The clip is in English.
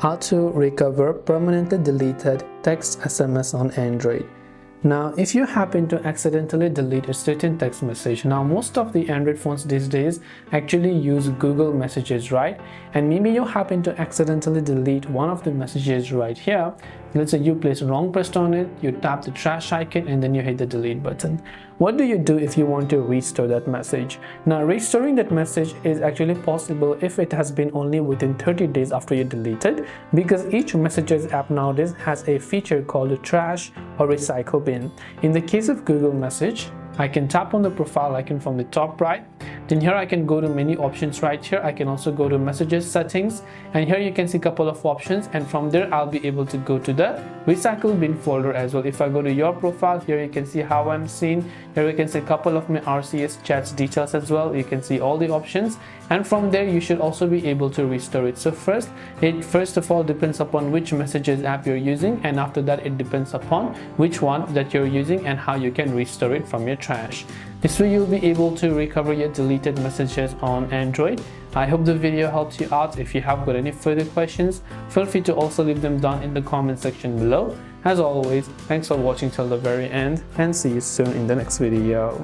how to recover permanently deleted text SMS on Android. Now, if you happen to accidentally delete a certain text message, now most of the Android phones these days actually use Google Messages, right? And maybe you happen to accidentally delete one of the messages right here. Let's say you place wrong pressed on it, you tap the trash icon and then you hit the delete button. What do you do if you want to restore that message? Now, restoring that message is actually possible if it has been only within 30 days after you delete it, because each Messages app nowadays has a feature called a trash or recycle bin. In the case of Google Message, I can tap on the profile icon from the top right. Then here I can go to many options right here. I can also go to messages settings, and here you can see a couple of options, and from there I'll be able to go to the recycle bin folder as well. If I go to your profile, here you can see how I'm seen. Here you can see a couple of my RCS chats details as well. You can see all the options, and from there you should also be able to restore it. So it first of all depends upon which messages app you're using, and after that it depends upon which one that you're using and how you can restore it from your trash. This way you'll be able to recover your deleted messages on Android. I hope the video helps you out. If you have got any further questions, feel free to also leave them down in the comment section below. As always, thanks for watching till the very end, and see you soon in the next video.